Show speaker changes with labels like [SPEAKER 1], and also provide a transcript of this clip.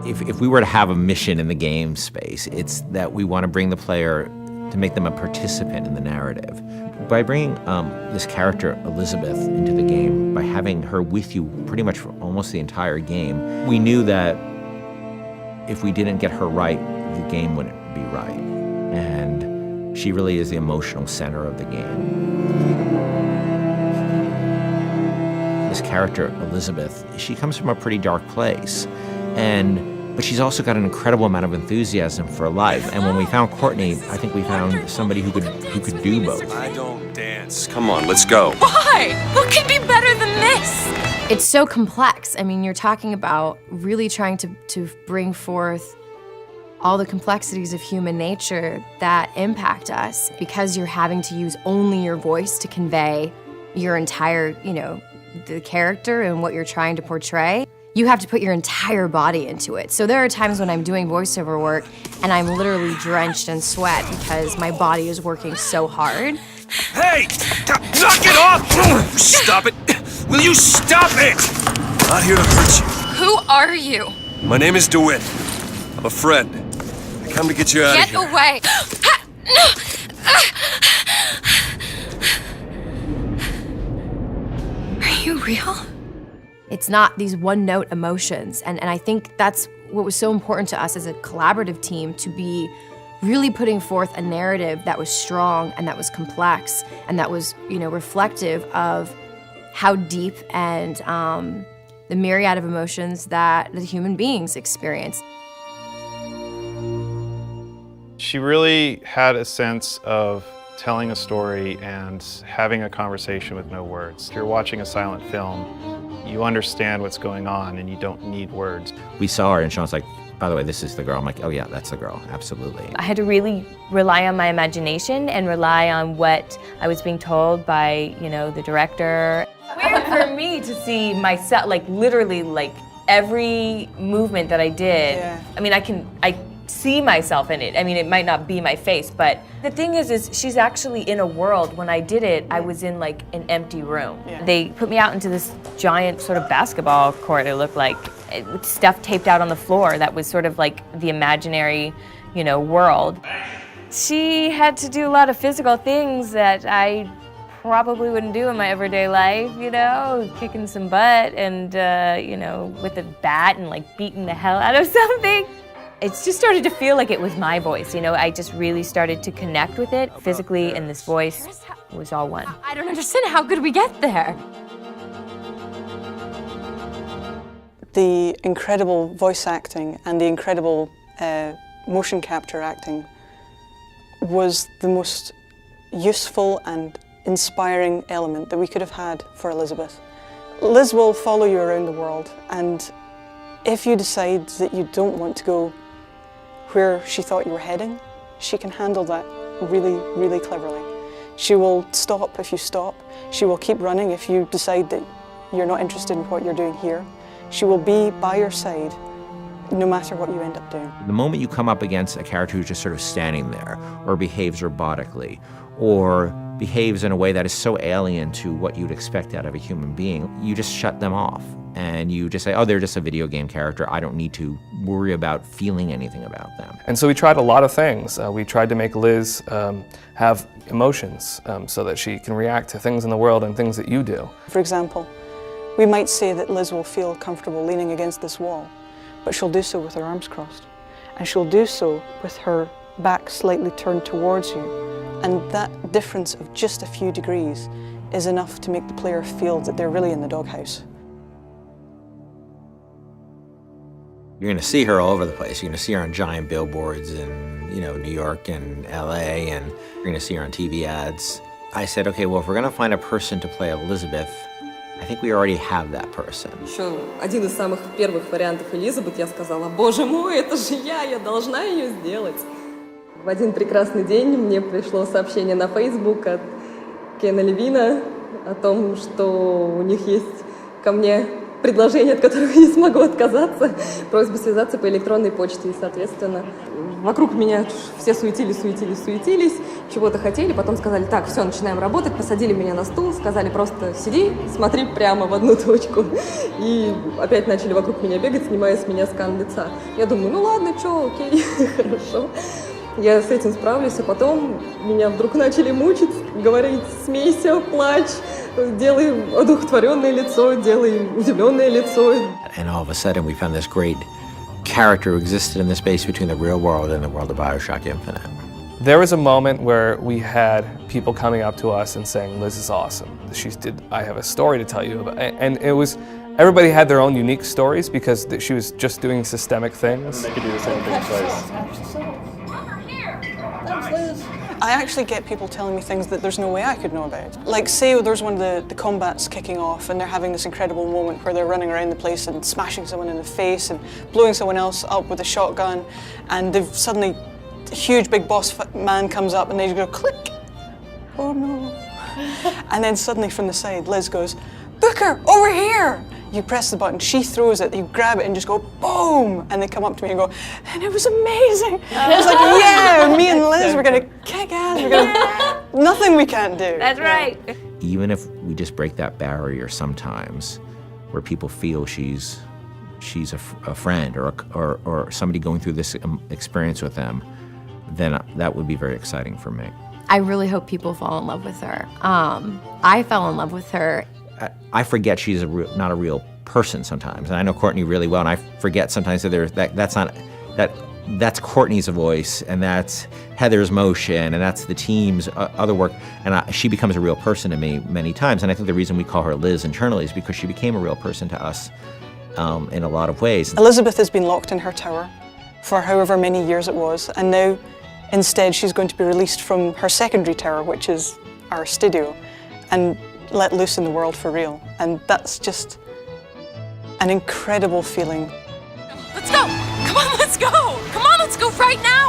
[SPEAKER 1] If we were to have a mission in the game space, it's that we want to bring the player to make them a participant in the narrative. By bringing this character, Elizabeth, into the game, by having her with you pretty much for almost the entire game, we knew that if we didn't get her right, the game wouldn't be right. And she really is the emotional center of the game. This character, Elizabeth, she comes from a pretty dark place. But she's also got an incredible amount of enthusiasm for life. And when we found Courtney, I think we found somebody who could do both.
[SPEAKER 2] I don't dance. Come on, let's go.
[SPEAKER 3] Why? What could be better than this?
[SPEAKER 4] It's so complex. I mean, you're talking about really trying to bring forth all the complexities of human nature that impact us because you're having to use only your voice to convey your entire, the character and what you're trying to portray. You have to put your entire body into it. So there are times when I'm doing voiceover work and I'm literally drenched in sweat because my body is working so hard.
[SPEAKER 2] Hey! Knock it off! Stop it! Will you stop it? Not here to hurt you.
[SPEAKER 3] Who are you?
[SPEAKER 2] My name is DeWitt. I'm a friend. I come to get you out of here.
[SPEAKER 3] Get away! Are you real?
[SPEAKER 4] It's not these one-note emotions, and I think that's what was so important to us as a collaborative team, to be really putting forth a narrative that was strong and that was complex and that was, reflective of how deep and the myriad of emotions that the human beings experience.
[SPEAKER 5] She really had a sense of telling a story and having a conversation with no words. If you're watching a silent film, you understand what's going on and you don't need words.
[SPEAKER 1] We saw her and Sean's like, by the way, this is the girl. I'm like, oh yeah, that's the girl, absolutely.
[SPEAKER 6] I had to really rely on my imagination and rely on what I was being told by, the director. Weird for me to see myself, literally, every movement that I did. Yeah. I mean, I see myself in it. I mean, it might not be my face, but the thing is she's actually in a world. When I did it, I was in an empty room. Yeah. They put me out into this giant sort of basketball court, it looked like, with stuff taped out on the floor that was sort of the imaginary, world. She had to do a lot of physical things that I probably wouldn't do in my everyday life, kicking some butt and, with a bat and beating the hell out of something. It just started to feel like it was my voice, I just really started to connect with it physically, and this voice was all one.
[SPEAKER 4] I don't understand, how could we get there?
[SPEAKER 7] The incredible voice acting and the incredible motion capture acting was the most useful and inspiring element that we could have had for Elizabeth. Liz will follow you around the world, and if you decide that you don't want to go where she thought you were heading, she can handle that really, really cleverly. She will stop if you stop. She will keep running if you decide that you're not interested in what you're doing here. She will be by your side no matter what you end up doing.
[SPEAKER 1] The moment you come up against a character who's just sort of standing there, or behaves robotically, or behaves in a way that is so alien to what you'd expect out of a human being, you just shut them off. And you just say, oh, they're just a video game character. I don't need to worry about feeling anything about them.
[SPEAKER 8] And so we tried a lot of things. We tried to make Liz have emotions so that she can react to things in the world and things that you do.
[SPEAKER 7] For example, we might say that Liz will feel comfortable leaning against this wall, but she'll do so with her arms crossed. And she'll do so with her back slightly turned towards you. And that difference of just a few degrees is enough to make the player feel that they're really in the doghouse.
[SPEAKER 1] You're going to see her all over the place. You're going to see her on giant billboards in, New York and LA, and you're going to see her on TV ads. I said, okay, well, if we're going to find a person to play Elizabeth, I think we already have that person.
[SPEAKER 9] Еще один из самых первых вариантов Элизабет, я сказала, боже мой, это же я должна ее сделать. В один прекрасный день мне пришло сообщение на Facebook от Кена Левина о том, что у них есть ко мне предложение, от которого я не смогу отказаться, просьба связаться по электронной почте. И, соответственно, вокруг меня все суетились, чего-то хотели, потом сказали, так, все, начинаем работать, посадили меня на стул, сказали просто сиди, смотри прямо в одну точку. И опять начали вокруг меня бегать, снимая с меня скан лица. Я думаю, ну ладно, что, окей, хорошо. Я с этим справлюсь, а потом меня вдруг начали мучить, говорить, смейся, плачь, делай одухотворенное лицо, делай удивленное лицо.
[SPEAKER 1] And all of a sudden we found this great character who existed in the space between the real world and the world of Bioshock Infinite.
[SPEAKER 8] There was a moment where we had people coming up to us and saying, Liz is awesome. I have a story to tell you about. And it was, everybody had their own unique stories because she was just doing systemic things.
[SPEAKER 5] They could do the same thing twice.
[SPEAKER 7] I actually get people telling me things that there's no way I could know about. Like, say there's one of the combats kicking off and they're having this incredible moment where they're running around the place and smashing someone in the face and blowing someone else up with a shotgun, and they've suddenly, a huge big boss man comes up and they just go click. Oh no. And then suddenly from the side, Liz goes, Booker, over here! You press the button, she throws it, you grab it and just go boom! And they come up to me and go, and it was amazing! I was like, yeah, me and Liz, we're gonna kick ass, nothing we can't do.
[SPEAKER 6] That's right.
[SPEAKER 1] Even if we just break that barrier sometimes, where people feel she's a friend or somebody going through this experience with them, then that would be very exciting for me.
[SPEAKER 4] I really hope people fall in love with her. I fell in love with her.
[SPEAKER 1] I forget she's not a real person sometimes, and I know Courtney really well, and I forget sometimes that that's Courtney's voice, and that's Heather's motion, and that's the team's other work, and she becomes a real person to me many times. And I think the reason we call her Liz internally is because she became a real person to us in a lot of ways.
[SPEAKER 7] Elizabeth has been locked in her tower for however many years it was, and now instead she's going to be released from her secondary tower, which is our studio, and let loose in the world for real. And that's just an incredible feeling.
[SPEAKER 3] Let's go! Come on, let's go! Come on, let's go right now!